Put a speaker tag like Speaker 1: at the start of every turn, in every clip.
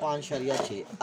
Speaker 1: 5.6.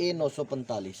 Speaker 1: A945.